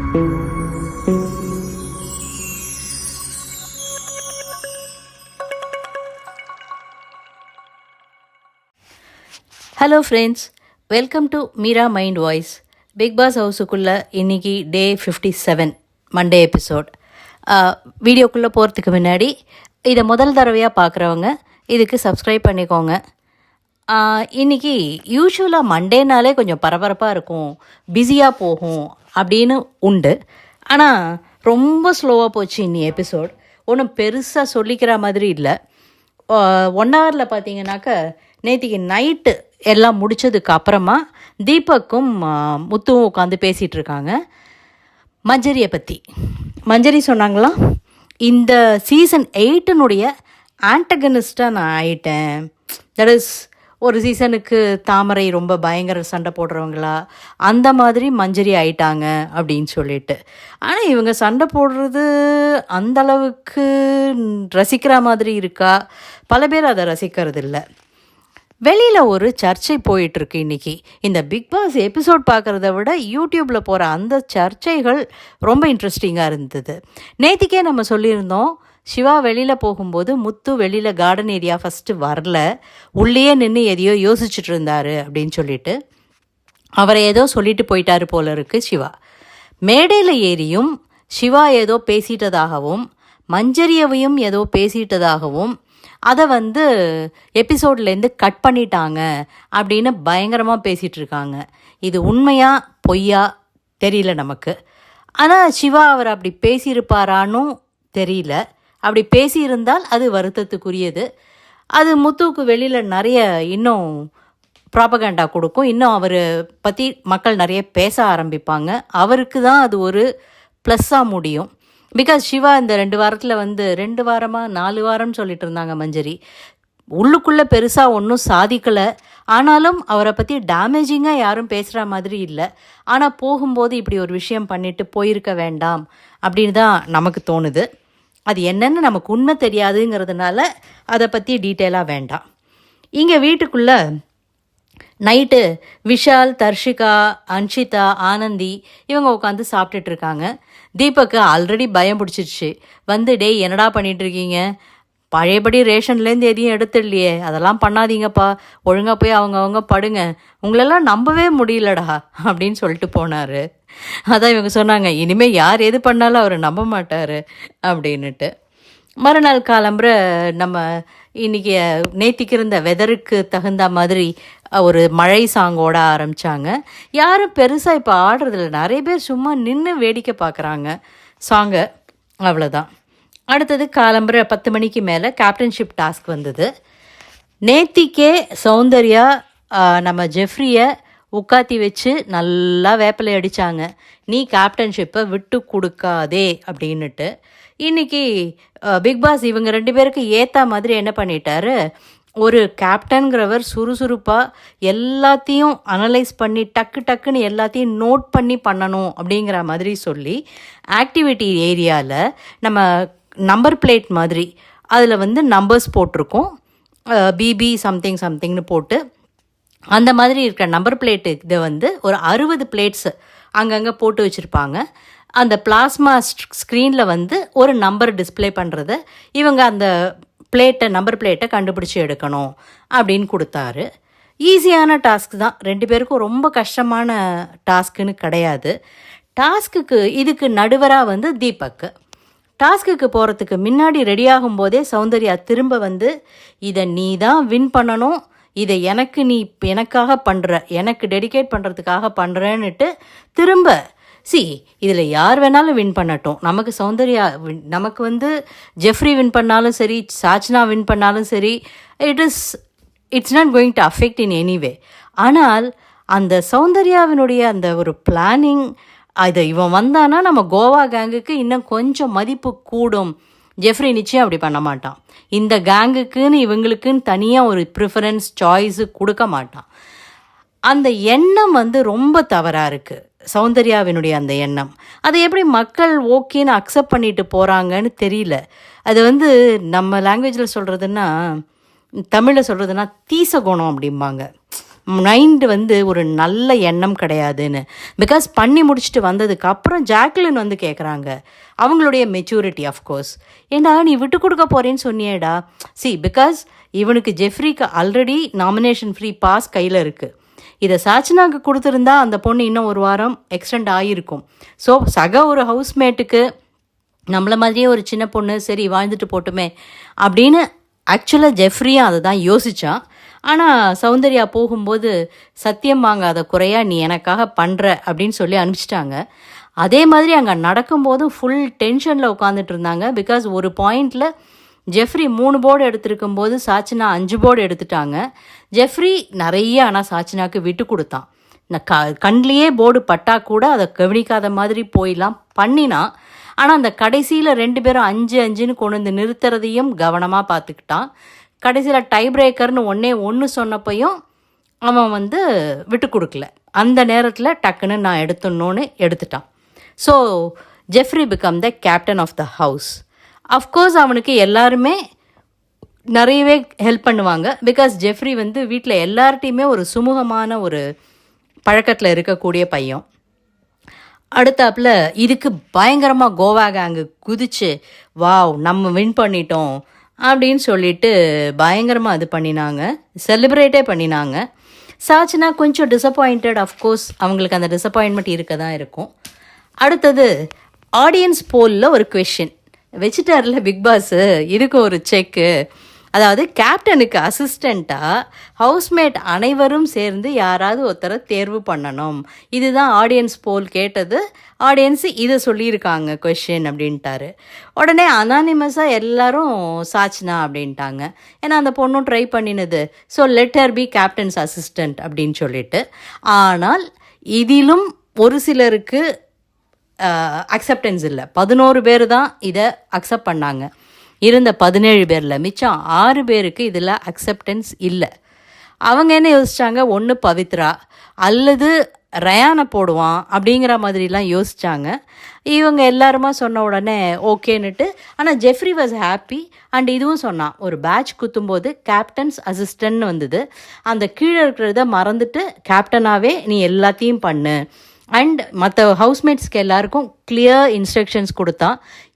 Hello friends, welcome to Meera mind voice. Bigg Boss ஹவுஸுக்குள்ளே இன்றைக்கி day 57 Monday episode. வீடியோக்குள்ளே போகிறதுக்கு முன்னாடி இதை முதல் தடவையாக பார்க்குறவங்க இதுக்கு சப்ஸ்கிரைப் பண்ணிக்கோங்க. இன்றைக்கி யூஸ்வலாக மண்டேனாலே கொஞ்சம் பரபரப்பாக இருக்கும், பிஸியாக போகும் அப்படின்னு உண்டு. ஆனால் ரொம்ப ஸ்லோவாக போச்சு இன்னி எபிசோட். ஒன்றும் பெருசாக சொல்லிக்கிற மாதிரி இல்லை. 1 ஹவரில் பார்த்தீங்கன்னாக்க நேற்றுக்கு நைட்டு எல்லாம் முடித்ததுக்கு அப்புறமா தீபக்கும் முத்துவும் உட்காந்து பேசிகிட்டு இருக்காங்க மஞ்சரியை பற்றி. மஞ்சரி சொன்னாங்களாம், இந்த சீசன் 8னுடைய ஆன்டகனிஸ்டாக நான் ஆயிட்டேன். தட் இஸ், ஒரு சீசனுக்கு தாமரை ரொம்ப பயங்கர சண்டை போடுறவங்களா அந்த மாதிரி மஞ்சரி ஆயிட்டாங்க அப்படின்னு சொல்லிட்டு. ஆனால் இவங்க சண்டை போடுறது அந்தளவுக்கு ரசிக்கிற மாதிரி இருக்கா? பல பேர் அதை ரசிக்கிறது இல்லை. வெளியில் ஒரு சர்ச்சை போயிட்டுருக்கு இன்றைக்கி. இந்த பிக் பாஸ் எபிசோட் பார்க்குறத விட யூடியூப்பில் போகிற அந்த சர்ச்சைகள் ரொம்ப இன்ட்ரெஸ்டிங்காக இருந்தது. நேற்றுக்கே நம்ம சொல்லியிருந்தோம், சிவா வெளியில் போகும்போது முத்து வெளியில் கார்டன் ஏரியா ஃபஸ்ட்டு வரல, உள்ளேயே நின்று எதையோ யோசிச்சுட்டு இருந்தார் அப்படின்னு சொல்லிட்டு. அவரை ஏதோ சொல்லிட்டு போயிட்டாரு போல இருக்குது சிவா. மேடையில் ஏறியும் சிவா ஏதோ பேசிட்டதாகவும் மஞ்சரியவையும் ஏதோ பேசிட்டதாகவும் அதை எபிசோட்லேருந்து கட் பண்ணிட்டாங்க அப்படின்னு பயங்கரமாக பேசிகிட்டு இருக்காங்க. இது உண்மையா பொய்யா தெரியல நமக்கு. ஆனால் சிவா அவர் அப்படி பேசியிருப்பாரானும் தெரியல. அப்படி பேசியிருந்தால் அது வருத்தத்துக்குரியது. அது முத்துவுக்கு வெளியில் நிறைய இன்னும் ப்ராபகண்டா கொடுக்கும். இன்னும் அவர் பற்றி மக்கள் நிறைய பேச ஆரம்பிப்பாங்க. அவருக்கு தான் அது ஒரு ப்ளஸ்ஸாக முடியும். பிகாஸ் சிவா இந்த 2 வாரத்தில் 2 வாரமாக 4 வாரம்னு சொல்லிட்டு இருந்தாங்க மஞ்சரி. உள்ளுக்குள்ளே பெருசாக ஒன்றும் சாதிக்கலை. ஆனாலும் அவரை பற்றி டேமேஜிங்காக யாரும் பேசுகிற மாதிரி இல்லை. ஆனால் போகும்போது இப்படி ஒரு விஷயம் பண்ணிவிட்டு போயிருக்க வேண்டாம் அப்படின்னு தான் நமக்கு தோணுது. அது என்னென்னு நமக்கு உண்மை தெரியாதுங்கிறதுனால அதை பற்றி டீட்டெயிலாக வேண்டாம். இங்கே வீட்டுக்குள்ளே நைட்டு விஷால், தர்ஷிகா, அன்ஷிதா, ஆனந்தி இவங்க உட்காந்து சாப்பிட்டுட்டு இருக்காங்க. தீபக்கு ஆல்ரெடி பயம் பிடிச்சிருச்சு. டேய் என்னடா பண்ணிகிட்ருக்கீங்க, பழையபடி ரேஷன்லேருந்து எதையும் எடுத்துடலையே, அதெல்லாம் பண்ணாதீங்கப்பா, ஒழுங்காக போய் அவங்க படுங்க, உங்களெல்லாம் நம்பவே முடியலடா அப்படின்னு சொல்லிட்டு போனார். அதான் இவங்க சொன்னாங்க, இனிமேல் யார் எது பண்ணாலும் அவர் நம்ப மாட்டார் அப்படின்னுட்டு. மறுநாள் காலம்புற நம்ம இன்றைக்கி நேத்திக்கு இருந்த வெதருக்கு தகுந்த மாதிரி ஒரு மழை சாங்கோட ஆரம்பித்தாங்க. யாரும் பெருசாக இப்போ ஆடுறதில்ல, நிறைய பேர் சும்மா நின்று வேடிக்கை பார்க்குறாங்க சாங்கை, அவ்வளோதான். அடுத்தது காலம்புற 10 மணிக்கு மேலே கேப்டன்ஷிப் டாஸ்க் வந்தது. நேத்திக்கே சௌந்தர்யா நம்ம ஜெஃப்ரியை உட்காத்தி வச்சு நல்லா வேப்பிலை அடித்தாங்க, நீ கேப்டன்ஷிப்பை விட்டு கொடுக்காதே அப்படின்னுட்டு. இன்றைக்கி பிக் பாஸ் இவங்க 2 பேருக்கு ஏற்ற மாதிரி என்ன பண்ணிட்டாரு, ஒரு கேப்டன்கிறவர் சுறுசுறுப்பாக எல்லாத்தையும் அனலைஸ் பண்ணி டக்குன்னு எல்லாத்தையும் நோட் பண்ணி பண்ணணும் அப்படிங்கிற மாதிரி சொல்லி ஆக்டிவிட்டி ஏரியாவில் நம்ம நம்பர் பிளேட் மாதிரி அதில் நம்பர்ஸ் போட்டிருக்கோம், பிபி சம்திங்னு போட்டு அந்த மாதிரி இருக்கிற நம்பர் பிளேட்டு இதை ஒரு 60 பிளேட்ஸு அங்கங்கே போட்டு வச்சுருப்பாங்க. அந்த பிளாஸ்மா ஸ்க்ரீனில் ஒரு நம்பர் டிஸ்பிளே பண்ணுறத இவங்க அந்த நம்பர் பிளேட்டை கண்டுபிடிச்சி எடுக்கணும் அப்படின்னு கொடுத்தாரு. ஈஸியான டாஸ்க் தான், 2 பேருக்கும் ரொம்ப கஷ்டமான டாஸ்க்குன்னு கிடையாது. இதுக்கு நடுவராக தீபக்கு. டாஸ்க்குக்கு போகிறதுக்கு முன்னாடி ரெடி ஆகும்போதே சௌந்தர்யா திரும்ப இதை நீ தான் வின் பண்ணணும், இதை எனக்காக பண்ணுற, எனக்கு டெடிகேட் பண்ணுறதுக்காக பண்ணுறேன்னுட்டு திரும்ப இதில் யார் வேணாலும் வின் பண்ணட்டும், நமக்கு சௌந்தர்யா நமக்கு ஜெஃப்ரி வின் பண்ணாலும் சரி, சாச்னா வின் பண்ணாலும் சரி, it's not going to affect in anyway. ஆனால் அந்த சௌந்தர்யாவினுடைய அந்த ஒரு பிளானிங், அது இவன் வந்தானா நம்ம கோவா கேங்குக்கு இன்னும் கொஞ்சம் மதிப்பு கூடும். ஜெஃப்ரி நிச்சயம் அப்படி பண்ண மாட்டான். இந்த கேங்குக்குன்னு இவங்களுக்குன்னு தனியாக ஒரு ப்ரிஃபரன்ஸ் சாய்ஸு கொடுக்க மாட்டான். அந்த எண்ணம் ரொம்ப தவறாக இருக்குது சௌந்தர்யாவினுடைய அந்த எண்ணம். அதை எப்படி மக்கள் ஓகேன்னு அக்செப்ட் பண்ணிட்டு போகிறாங்கன்னு தெரியல. அது நம்ம லாங்குவேஜில் சொல்கிறதுன்னா, தமிழில் சொல்கிறதுனா தீச குணம் அப்படிம்பாங்க. மைண்டு வந்து ஒரு நல்ல எண்ணம் கிடையாதுன்னு. பிகாஸ் பண்ணி முடிச்சுட்டு வந்ததுக்கு அப்புறம் ஜாக்லின் வந்து கேட்குறாங்க, அவங்களுடைய மெச்சூரிட்டி ஆஃப்கோர்ஸ், ஏண்டா நீ விட்டு கொடுக்க போகிறேன்னு சொன்னியேடா. பிகாஸ் இவனுக்கு ஜெஃப்ரிக்கு ஆல்ரெடி நாமினேஷன் ஃப்ரீ பாஸ் கையில் இருக்குது. இதை சாச்சனாவுக்கு கொடுத்துருந்தா அந்த பொண்ணு இன்னும் ஒரு வாரம் எக்ஸ்டெண்ட் ஆகியிருக்கும். ஸோ சக ஒரு ஹவுஸ்மேட்டுக்கு நம்மள மாதிரியே ஒரு சின்ன பொண்ணு சரி வாழ்ந்துட்டு போட்டுமே அப்படின்னு ஆக்சுவலாக ஜெஃப்ரியும் அதை தான் யோசித்தான். ஆனால் சௌந்தர்யா போகும்போது சத்தியம் வாங்காத குறையாக நீ எனக்காக பண்ணுற அப்படின்னு சொல்லி அனுப்பிச்சிட்டாங்க. அதே மாதிரி அங்கே நடக்கும்போது ஃபுல் டென்ஷனில் உட்காந்துட்டு இருந்தாங்க. பிகாஸ் ஒரு பாயிண்டில் ஜெஃப்ரி 3 போர்டு எடுத்திருக்கும் போது சாச்சினா 5 போர்டு எடுத்துட்டாங்க. ஜெஃப்ரி நிறைய ஆனால் சாச்சினாக்கு விட்டு கொடுத்தான். கண்லேயே போர்டு பட்டா கூட அதை கவனிக்காத மாதிரி போயெல்லாம் பண்ணினான். ஆனால் அந்த கடைசியில் 2 பேரும் 5-5ன்னு கொண்டு வந்து நிறுத்துறதையும் கவனமாக பார்த்துக்கிட்டான். கடைசியில் டை பிரேக்கர்னு ஒன்று சொன்னப்பையும் அவன் வந்து விட்டு கொடுக்கல. அந்த நேரத்தில் டக்குன்னு நான் எடுத்துடணுன்னு எடுத்துட்டான். So Jeffrey become the captain of the house. Of course அவனுக்கு எல்லாருமே நிறையவே ஹெல்ப் பண்ணுவாங்க. பிகாஸ் ஜெஃப்ரி வந்து வீட்டில் எல்லார்ட்டையுமே ஒரு சுமூகமான ஒரு பழக்கத்தில் இருக்கக்கூடிய பையன். அடுத்தாப்பில் இதுக்கு பயங்கரமாக கோவா கேங்கு குதிச்சு வாவ் நம்ம வின் பண்ணிட்டோம் அப்படின்னு சொல்லிட்டு பயங்கரமாக இது பண்ணினாங்க, செலிப்ரேட்டே பண்ணினாங்க. சாச்சினா கொஞ்சம் டிசப்பாயிண்டட். ஆஃப்கோர்ஸ் அவங்களுக்கு அந்த டிசப்பாயின்மெண்ட் இருக்க தான் இருக்கும். அடுத்தது ஆடியன்ஸ் போலில் ஒரு கொஷின் வச்சுட்டார்ல பிக் பாஸு, இதுக்கு ஒரு செக்கு. அதாவது கேப்டனுக்கு அசிஸ்டண்ட்டாக ஹவுஸ்மேட் அனைவரும் சேர்ந்து யாராவது ஒருத்தரை தேர்வு பண்ணணும். இதுதான் ஆடியன்ஸ் போல் கேட்டது. ஆடியன்ஸு இதை சொல்லியிருக்காங்க கொஷின் அப்படின்ட்டாரு. உடனே அனானிமஸாக எல்லாரும் சாச்சினா அப்படின்ட்டாங்க. ஏன்னா அந்த பொண்ணும் ட்ரை பண்ணினது. So let her be captain's assistant அப்படின்னு சொல்லிட்டு. ஆனால் இதிலும் ஒரு சிலருக்கு அக்செப்டன்ஸ் இல்லை. 11 பேர் தான் இதை அக்செப்ட் பண்ணாங்க. இருந்த 17 பேரில் மிச்சம் 6 பேருக்கு இதில் அக்செப்டன்ஸ் இல்லை. அவங்க என்ன யோசித்தாங்க, ஒன்று பவித்ரா அல்லது ரயானை போடுவான் அப்படிங்கிற மாதிரிலாம் யோசித்தாங்க. இவங்க எல்லாருமா சொன்ன உடனே ஓகேன்னுட்டு. ஆனால் ஜெஃப்ரி வாஸ் ஹாப்பி. அண்ட் இதுவும் சொன்னான், ஒரு பேட்ச் குத்தும்போது கேப்டன்ஸ் அசிஸ்டன்ட்னு வந்தது, அந்த கீழே இருக்கிறத மறந்துட்டு கேப்டனாகவே நீ எல்லாத்தையும் பண்ணு. அண்ட் மற்ற ஹவுஸ்மேட்ஸ்க்கு எல்லாருக்கும் கிளியர் இன்ஸ்ட்ரக்ஷன்ஸ் கொடுத்தான்.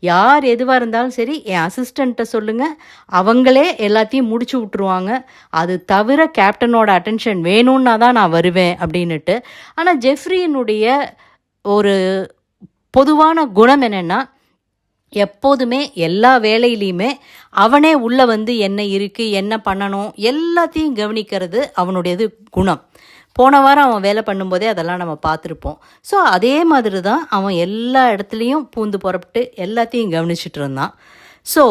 யார் எதுவாக இருந்தாலும் சரி என் அசிஸ்டண்ட்டை சொல்லுங்கள், அவங்களே எல்லாத்தையும் முடிச்சு விட்ருவாங்க. அது தவிர கேப்டனோட அட்டென்ஷன் வேணும்னா தான் நான் வருவேன் அப்படின்னுட்டு. ஆனால் ஜெஃப்ரியினுடைய ஒரு பொதுவான குணம் என்னென்னா, எப்போதுமே எல்லா வேலையிலையுமே அவனே உள்ளே வந்து என்ன இருக்குது என்ன பண்ணணும் எல்லாத்தையும் கவனிக்கிறது அவனுடையது குணம். போன வாரம் அவன் வேலை பண்ணும்போதே அதெல்லாம் நம்ம பார்த்துருப்போம். ஸோ அதே மாதிரி தான் அவன் எல்லா இடத்துலையும் பூந்து புறப்பட்டு எல்லாத்தையும் கவனிச்சிட்டு இருந்தான். ஸோ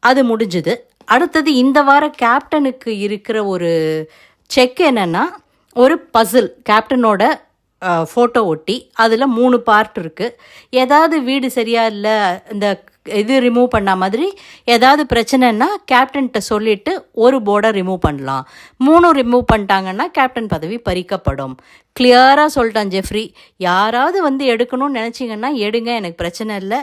அது முடிஞ்சுது. அடுத்தது இந்த வாரம் கேப்டனுக்கு இருக்கிற ஒரு செக் என்னென்னா, ஒரு பசில் கேப்டனோட ஃபோட்டோ ஒட்டி அதில் 3 பார்ட் இருக்குது. ஏதாவது வீடு சரியாக இல்லை, இந்த இது ரிமூவ் பண்ண மாதிரி ஏதாவது பிரச்சனைன்னா கேப்டன்கிட்ட சொல்லிவிட்டு ஒரு போர்டை ரிமூவ் பண்ணலாம். 3 ரிமூவ் பண்ணிட்டாங்கன்னா கேப்டன் பதவி பறிக்கப்படும். கிளியராக சொல்லிட்டான் ஜெஃப்ரி. யாராவது வந்து எடுக்கணும்னு நினச்சிங்கன்னா எடுங்க, எனக்கு பிரச்சனை இல்லை.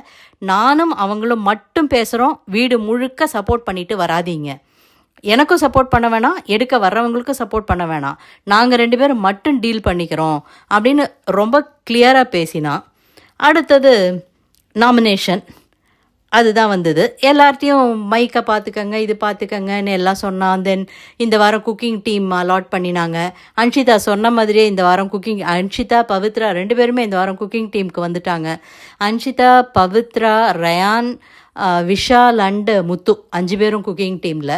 நானும் அவங்களும் மட்டும் பேசுகிறோம், வீடு முழுக்க சப்போர்ட் பண்ணிவிட்டு வராதீங்க. எனக்கும் சப்போர்ட் பண்ண வேணாம், எடுக்க வர்றவங்களுக்கும் சப்போர்ட் பண்ண வேணாம், நாங்கள் 2 பேரும் மட்டும் டீல் பண்ணிக்கிறோம் அப்படின்னு ரொம்ப கிளியராக பேசினான். அடுத்தது நாமினேஷன், அதுதான் வந்தது. எல்லார்ட்டையும் மைக்கை பார்த்துக்கங்க இது பார்த்துக்கங்கன்னு எல்லாம் சொன்னான். தென் இந்த வாரம் குக்கிங் டீம் அலாட் பண்ணினாங்க. அன்ஷிதா சொன்ன மாதிரியே இந்த வாரம் குக்கிங், அன்ஷிதா பவித்ரா 2 பேருமே இந்த வாரம் குக்கிங் டீமுக்கு வந்துட்டாங்க. அன்ஷிதா, பவித்ரா, ரயான், விஷால் அண்டு முத்து 5 பேரும் குக்கிங் டீமில்.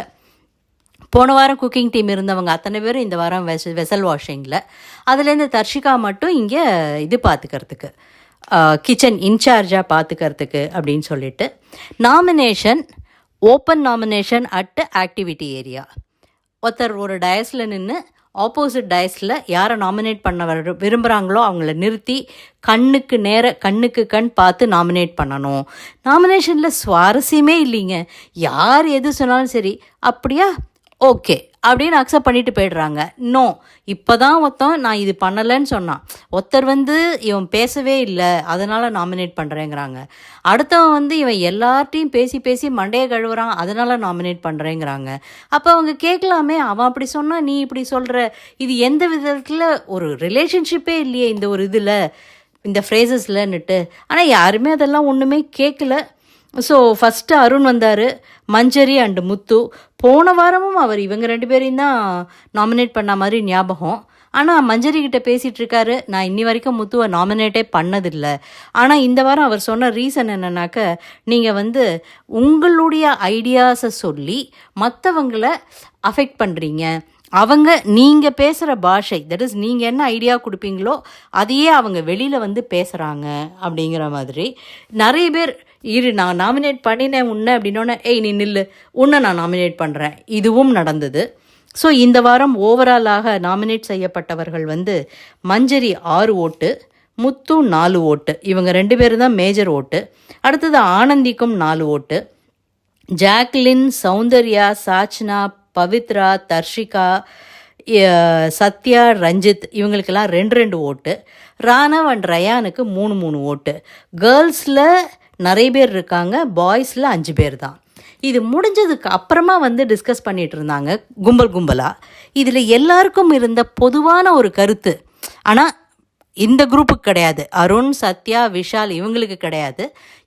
போன வாரம் குக்கிங் டீம் இருந்தவங்க அத்தனை பேரும் இந்த வாரம் வெசல் வாஷிங்கில். அதுலேருந்து தர்ஷிகா மட்டும் இங்கே இது பார்த்துக்கிறதுக்கு, கிச்சன் இன்சார்ஜாக பார்த்துக்கிறதுக்கு அப்படின்னு சொல்லிட்டு. Nomination, open nomination at activity area. ஒருத்தர் ஒரு டயஸில் நின்று ஆப்போசிட் டயஸில் யாரை நாமினேட் பண்ண விரும்புகிறாங்களோ அவங்கள நிறுத்தி கண்ணுக்கு கண் பார்த்து நாமினேட் பண்ணணும். நாமினேஷனில் சுவாரஸ்யமே இல்லைங்க. யார் எது சொன்னாலும் சரி, அப்படியா ஓகே அப்படின்னு அக்செப்ட் பண்ணிட்டு போயிடுறாங்க. நோ, இப்போ தான் ஒருத்தன் நான் இது பண்ணலைன்னு சொன்னான். ஒருத்தர் வந்து இவன் பேசவே இல்லை அதனால் நாமினேட் பண்ணுறேங்கிறாங்க. அடுத்தவன் வந்து இவன் எல்லார்ட்டையும் பேசி பேசி மண்டையை கழுவுறான் அதனால் நாமினேட் பண்ணுறேங்கிறாங்க. அப்போ அவங்க கேட்கலாமே, அவன் அப்படி சொன்னால் நீ இப்படி சொல்கிற, இது எந்த விதத்தில் ஒரு ரிலேஷன்ஷிப்பே இல்லையே இந்த ஒரு இதில், இந்த ஃப்ரேசஸ்லன்னுட்டு. ஆனால் யாருமே அதெல்லாம் ஒன்றுமே கேட்கல. ஸோ ஃபஸ்ட்டு அருண் வந்தார், மஞ்சரி அண்டு முத்து. போன வாரமும் அவர் இவங்க 2 பேரையும் தான் நாமினேட் பண்ண மாதிரி ஞாபகம். ஆனால் மஞ்சரி கிட்ட பேசிகிட்டு இருக்காரு, நான் இன்னி வரைக்கும் முத்துவை நாமினேட்டே பண்ணதில்லை. ஆனால் இந்த வாரம் அவர் சொன்ன ரீசன் என்னன்னாக்க, நீங்கள் வந்து உங்களுடைய ஐடியாஸை சொல்லி மற்றவங்களை அஃபெக்ட் பண்ணுறீங்க. அவங்க நீங்கள் பேசுகிற பாஷை, தட் இஸ் நீங்கள் என்ன ஐடியா கொடுப்பீங்களோ அதையே அவங்க வெளியில் வந்து பேசுகிறாங்க அப்படிங்கிற மாதிரி. நிறைய பேர் நான் நாமினேட் பண்ணினேன் உன்னை அப்படின்னோடனே, ஏய் நீ நில்லு, உன்னை நான் நாமினேட் பண்ணுறேன், இதுவும் நடந்தது. ஸோ இந்த வாரம் ஓவராலாக நாமினேட் செய்யப்பட்டவர்கள் வந்து மஞ்சரி 6 ஓட்டு, முத்து 4 ஓட்டு, இவங்க 2 பேரும் தான் மேஜர் ஓட்டு. அடுத்தது ஆனந்திக்கும் 4 ஓட்டு, ஜாக்லின், சௌந்தர்யா, சாச்னா, பவித்ரா, தர்ஷிகா, சத்யா, ரஞ்சித் இவங்களுக்கெல்லாம் 2 ஓட்டு. ராணவ் அண்ட் ரயானுக்கு 3 ஓட்டு. கேர்ள்ஸில் நிறைய பேர் இருக்காங்க, பாய்ஸில் 5 பேர் தான். இது முடிஞ்சதுக்கு அப்புறமா வந்து டிஸ்கஸ் பண்ணிகிட்டு இருந்தாங்க கும்பலாக. இதில் எல்லாருக்கும் இருந்த பொதுவான ஒரு கருத்து, ஆனால் இந்த குரூப்புக்கு கிடையாது, அருண், சத்யா, விஷால் இவங்களுக்கு கிடையாது.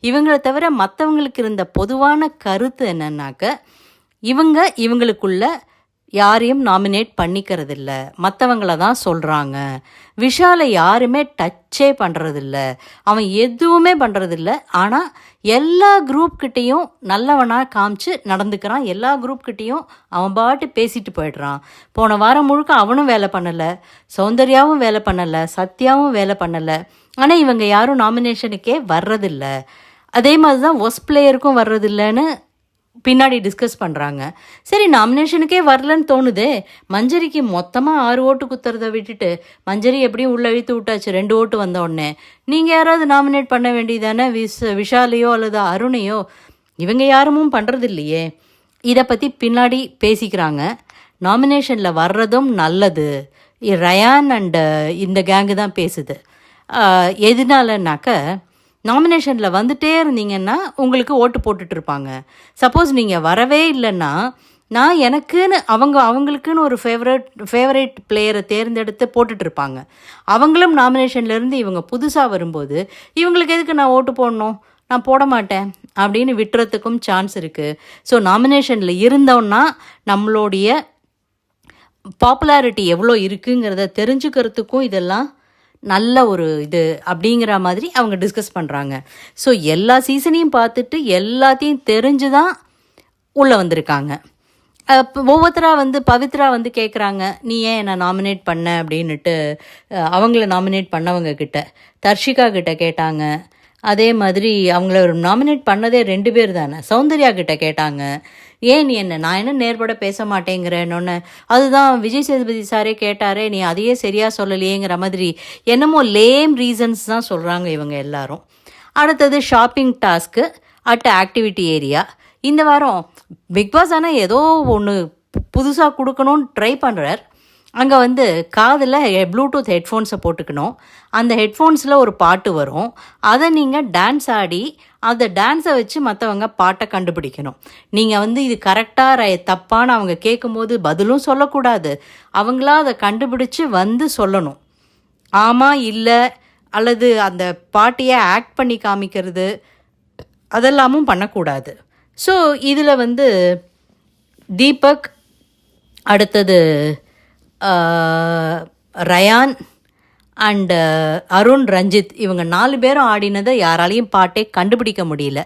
இவங்களை தவிர மற்றவங்களுக்கு இருந்த பொதுவான கருத்து என்னன்னாக்க, இவங்களுக்குள்ள யாரையும் நாமினேட் பண்ணிக்கிறதில்ல, மற்றவங்கள தான் சொல்கிறாங்க. விஷாலை யாருமே டச்சே பண்ணுறதில்ல, அவன் எதுவுமே பண்ணுறதில்ல. ஆனால் எல்லா குரூப்கிட்டையும் நல்லவனாக காமிச்சு நடந்துக்கிறான். எல்லா குரூப்கிட்டையும் அவன் பாட்டு பேசிட்டு போய்ட்றான். போன வாரம் முழுக்க அவனும் வேலை பண்ணலை, சௌந்தர்யாவும் வேலை பண்ணலை, சத்யாவும் வேலை பண்ணலை. ஆனால் இவங்க யாரும் நாமினேஷனுக்கே வர்றதில்ல. அதே மாதிரி தான் ஒஸ்ட் பிளேயருக்கும் வர்றதில்லைன்னு பின்னாடி டிஸ்கஸ் பண்ணுறாங்க. சரி, நாமினேஷனுக்கே வரலன்னு தோணுதே. மஞ்சரிக்கு மொத்தமாக 6 ஓட்டு குத்துறதை விட்டுட்டு மஞ்சரி எப்படியும் உள்ளே இழுத்து விட்டாச்சு 2 ஓட்டு வந்த உடனே. நீங்கள் யாராவது நாமினேட் பண்ண வேண்டியதானே, விஷாலையோ அல்லது அருணையோ. இவங்க யாரும் பண்ணுறது இல்லையே. இதை பற்றி பின்னாடி பேசிக்கிறாங்க. நாமினேஷனில் வர்றதும் நல்லது. ரயான் அண்டு இந்த கேங்கு தான் பேசுது. எதனாலனாக்க, நாமினேஷனில் வந்துட்டே இருந்தீங்கன்னா உங்களுக்கு ஓட்டு போட்டுட்டு இருப்பாங்க. சப்போஸ் நீங்கள் வரவே இல்லைன்னா, நான் எனக்குன்னு அவங்களுக்குன்னு ஒரு ஃபேவரேட் பிளேயரை தேர்ந்தெடுத்து போட்டுட்ருப்பாங்க. அவங்களும் நாமினேஷன்லேருந்து இவங்க புதுசாக வரும்போது இவங்களுக்கு எதுக்கு நான் ஓட்டு போடணும், நான் போட மாட்டேன் அப்படின்னு விட்டுறதுக்கும் சான்ஸ் இருக்குது. ஸோ நாமினேஷனில் இருந்தோன்னா நம்மளுடைய பாப்புலாரிட்டி எவ்வளோ இருக்குங்கிறத தெரிஞ்சுக்கிறதுக்கும் இதெல்லாம் நல்ல ஒரு இது அப்படிங்கிற மாதிரி அவங்க டிஸ்கஸ் பண்ணுறாங்க. ஸோ எல்லா சீசனையும் பார்த்துட்டு எல்லாத்தையும் தெரிஞ்சு தான் உள்ளே வந்திருக்காங்க. ஒவ்வொருத்தராக வந்து பவித்ரா வந்து கேட்குறாங்க, நீ ஏன் என்னை நாமினேட் பண்ண அப்படின்னுட்டு. அவங்கள நாமினேட் பண்ணவங்க கிட்ட, தர்ஷிகா கிட்ட கேட்டாங்க. அதே மாதிரி அவங்கள நாமினேட் பண்ணதே 2 பேர் தானே, சௌந்தர்யா கிட்ட கேட்டாங்க, ஏன் நீ நான் என்ன நேர்பட பேச மாட்டேங்கிறேன்னு. அதுதான் விஜய் சேதுபதி சாரே கேட்டாரே, நீ அதையே சரியாக சொல்லலையேங்கிற மாதிரி என்னமோ லேம் ரீசன்ஸ் தான் சொல்கிறாங்க இவங்க எல்லாரும். அடுத்தது shopping task at activity area. இந்த வாரம் பிக்பாஸ் ஆனால் ஏதோ ஒன்று புதுசாக கொடுக்கணும்னு ட்ரை பண்ணுறார். அங்கே வந்து காதில் ப்ளூடூத் ஹெட்ஃபோன்ஸை போட்டுக்கணும். அந்த ஹெட்ஃபோன்ஸில் ஒரு பாட்டு வரும், அதை நீங்கள் டான்ஸ் ஆடி அந்த டான்ஸை வச்சு மற்றவங்க பாட்டை கண்டுபிடிக்கணும். நீங்கள் வந்து இது கரெக்டாக தப்பான்னு அவங்க கேட்கும்போது பதிலும் சொல்லக்கூடாது, அவங்களா அதை கண்டுபிடிச்சி வந்து சொல்லணும். ஆமாம் இல்லை, அல்லது அந்த பாட்டையை ஆக்ட் பண்ணி காமிக்கிறது அதெல்லாமும் பண்ணக்கூடாது. ஸோ இதில் வந்து தீபக், அடுத்தது ரயான் அண்டு அருண், ரஞ்சித் இவங்க 4 பேரும் ஆடினதை யாராலையும் பாட்டே கண்டுபிடிக்க முடியல.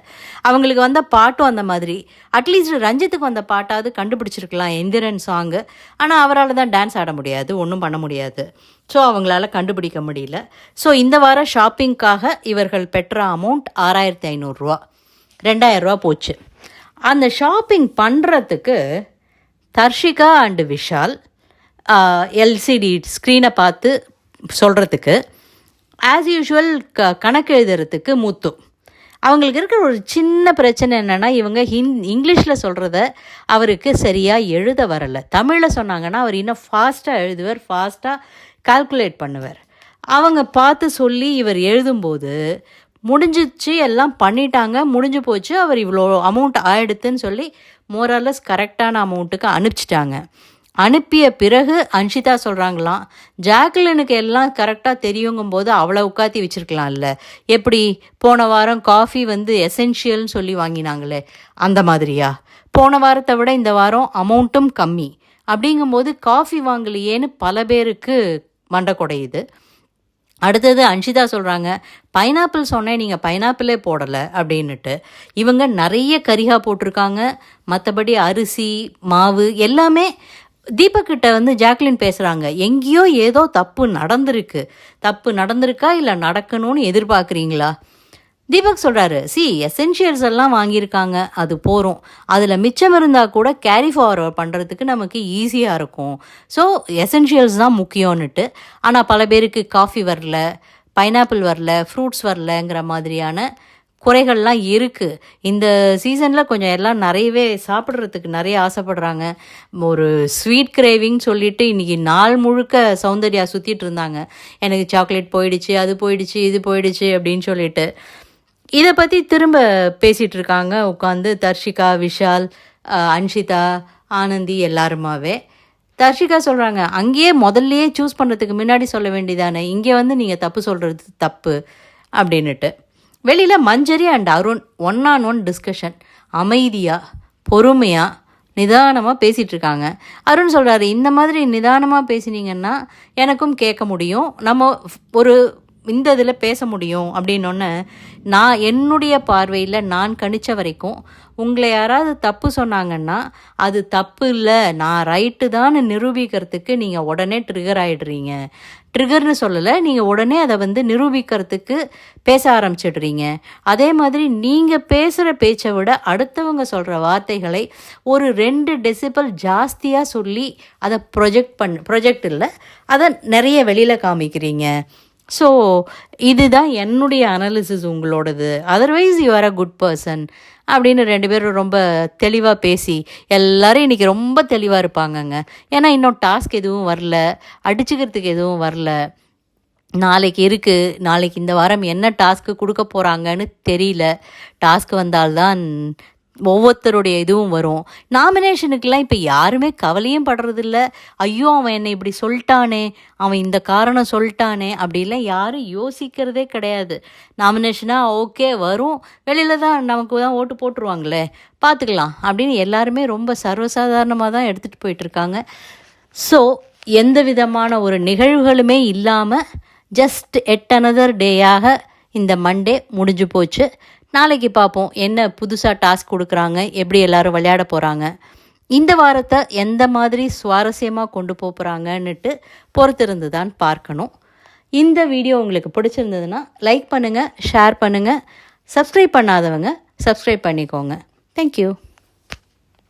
அவங்களுக்கு வந்த பாட்டும் அந்த மாதிரி. அட்லீஸ்ட் ரஞ்சித்துக்கு வந்த பாட்டாவது கண்டுபிடிச்சிருக்கலாம், எந்திரன் சாங்கு. ஆனால் அவரால் தான் டான்ஸ் ஆட முடியாது, ஒன்றும் பண்ண முடியாது. ஸோ அவங்களால கண்டுபிடிக்க முடியல. ஸோ இந்த வாரம் ஷாப்பிங்காக இவர்கள் பெற்ற அமௌண்ட் 6500 ரூபா, 2000 ரூபா போச்சு. அந்த ஷாப்பிங் பண்ணுறதுக்கு தர்ஷிகா அண்டு விஷால் எல்சிடி ஸ்க்ரீனை பார்த்து சொல்கிறதுக்கு, ஆஸ் யூஷுவல் கணக்கு எழுதுறதுக்கு முத்து, அவங்களுக்கு இருக்கிற ஒரு சின்ன பிரச்சனை என்னென்னா, இவங்க இங்கிலீஷில் சொல்கிறத அவருக்கு சரியாக எழுத வரலை. தமிழில் சொன்னாங்கன்னா அவர் இன்னும் ஃபாஸ்ட்டாக எழுதுவார், ஃபாஸ்ட்டாக கால்குலேட் பண்ணுவார். அவங்க பார்த்து சொல்லி இவர் எழுதும்போது முடிஞ்சிச்சு, எல்லாம் பண்ணிட்டாங்க, முடிஞ்சு போச்சு, அவர் இவ்வளோ அமௌண்ட் ஆயிடுத்துன்னு சொல்லி மோரலஸ் கரெக்டான அமௌண்ட்டுக்கு அனுப்பிச்சிட்டாங்க. அனுப்பிய பிறகு அன்ஷிதா சொல்கிறாங்களாம், ஜாக்லினுக்கு எல்லாம் கரெக்டாக தெரியுங்கும் போது அவளை உட்காத்தி வச்சுருக்கலாம்ல, எப்படி போன வாரம் காஃபி எசென்ஷியல்னு சொல்லி வாங்கினாங்களே அந்த மாதிரியா? போன வாரத்தை விட இந்த வாரம் அமௌண்ட்டும் கம்மி அப்படிங்கும்போது காஃபி வாங்கலையேன்னு பல பேருக்கு மண்டை குடையுது. அடுத்தது அன்ஷிதா சொல்கிறாங்க, பைனாப்பிள் சொன்னேன், நீங்கள் பைனாப்பிளே போடலை அப்படின்னுட்டு. இவங்க நிறைய கரிகா போட்டிருக்காங்க, மற்றபடி அரிசி மாவு எல்லாமே. தீபக்கிட்ட ஜாக்லின் பேசுகிறாங்க, எங்கேயோ ஏதோ தப்பு நடந்திருக்கா இல்லை நடக்கணும்னு எதிர்பார்க்குறீங்களா? தீபக் சொல்கிறாரு, எசென்ஷியல்ஸ் எல்லாம் வாங்கியிருக்காங்க, அது போகிறோம், அதில் மிச்சம் இருந்தால் கூட கேரி ஃபார்வர்ட் பண்ணுறதுக்கு நமக்கு ஈஸியாக இருக்கும். ஸோ எசென்ஷியல்ஸ் தான் முக்கியம்னுட்டு. ஆனால் பல பேருக்கு காஃபி வரல, பைனாப்பிள் வரல, ஃப்ரூட்ஸ் வரலங்கிற மாதிரியான குறைகள்லாம் இருக்குது. இந்த சீசனில் கொஞ்சம் எல்லாம் நிறையவே சாப்பிட்றதுக்கு நிறைய ஆசைப்படுறாங்க. ஒரு ஸ்வீட் கிரேவிங் சொல்லிவிட்டு இன்றைக்கி நாள் முழுக்க சௌந்தர்யா சுற்றிட்டு இருந்தாங்க, எனக்கு சாக்லேட் போயிடுச்சு, அது போயிடுச்சு, இது போயிடுச்சு அப்படின்னு சொல்லிட்டு. இதை பற்றி திரும்ப பேசிகிட்டு இருக்காங்க உட்காந்து தர்ஷிகா, விஷால், அன்ஷிதா, ஆனந்தி எல்லாருமாவே. தர்ஷிகா சொல்கிறாங்க, அங்கேயே முதல்லையே சூஸ் பண்ணுறதுக்கு முன்னாடி சொல்ல வேண்டியதானே, இங்கே நீங்கள் தப்பு சொல்கிறது தப்பு அப்படின்னுட்டு. வெளியில் மஞ்சரி அண்ட் அருண் 1-on-1 டிஸ்கஷன், அமைதியாக பொறுமையாக நிதானமாக பேசிகிட்ருக்காங்க. அருண் சொல்கிறாரு, இந்த மாதிரி நிதானமாக பேசினீங்கன்னா எனக்கும் கேட்க முடியும், நம்ம ஒரு இந்த இதில் பேச முடியும் அப்படின்னொன்னே, நான் என்னுடைய பார்வையில் நான் கணித்த வரைக்கும் உங்களை யாராவது தப்பு சொன்னாங்கன்னா அது தப்பு இல்லை, நான் ரைட்டு தான் நிரூபிக்கிறதுக்கு நீங்கள் உடனே ட்ரிகர் ஆகிடுறீங்க. ட்ரிகர்னு சொல்லலை, நீங்கள் உடனே அதை நிரூபிக்கிறதுக்கு பேச ஆரம்பிச்சிடுறீங்க. அதே மாதிரி நீங்கள் பேசுகிற பேச்சை விட அடுத்தவங்க சொல்கிற வார்த்தைகளை ஒரு 2 டெசிபல் ஜாஸ்தியாக சொல்லி அதை ப்ரொஜெக்ட் இல்லை, அதை நிறைய வெளியில் காமிக்கிறீங்க. ஸோ இதுதான் என்னுடைய அனாலிசிஸ் உங்களோடது. Otherwise you are a good person அப்படின்னு 2 பேரும் ரொம்ப தெளிவாக பேசி எல்லோரும் இன்றைக்கி ரொம்ப தெளிவாக இருப்பாங்கங்க. ஏன்னா இன்னும் டாஸ்க் எதுவும் வரல, அடிச்சுக்கிறதுக்கு எதுவும் வரல. நாளைக்கு இருக்குது, நாளைக்கு இந்த வாரம் என்ன டாஸ்க்கு கொடுக்க போகிறாங்கன்னு தெரியல. டாஸ்க் வந்தால்தான் ஒவ்வொருத்தருடைய இதுவும் வரும். நாமினேஷனுக்கெல்லாம் இப்போ யாருமே கவலையும் படுறதில்ல. ஐயோ அவன் என்னை இப்படி சொல்லிட்டானே, அவன் இந்த காரணம் சொல்லிட்டானே அப்படிலாம் யாரும் யோசிக்கிறதே கிடையாது. நாமினேஷனாக ஓகே வரும், வெளியில் தான் நமக்கு தான் ஓட்டு போட்டுருவாங்களே, பார்த்துக்கலாம் அப்படின்னு எல்லாருமே ரொம்ப சர்வசாதாரணமாக தான் எடுத்துகிட்டு போயிட்டுருக்காங்க. ஸோ எந்த விதமான ஒரு நிகழ்வுகளுமே இல்லாமல் ஜஸ்ட் another டேயாக இந்த மண்டே முடிஞ்சு போச்சு. நாளைக்கு பார்ப்போம் என்ன புதுசாக டாஸ்க் கொடுக்குறாங்க, எப்படி எல்லோரும் விளையாட போகிறாங்க, இந்த வாரத்தை எந்த மாதிரி சுவாரஸ்யமாக கொண்டு போகிறாங்கன்னுட்டு பொறுத்திருந்து தான் பார்க்கணும். இந்த வீடியோ உங்களுக்கு பிடிச்சிருந்ததுன்னா லைக் பண்ணுங்கள், ஷேர் பண்ணுங்கள், சப்ஸ்கிரைப் பண்ணாதவங்க சப்ஸ்கிரைப் பண்ணிக்கோங்க. தேங்க்யூ.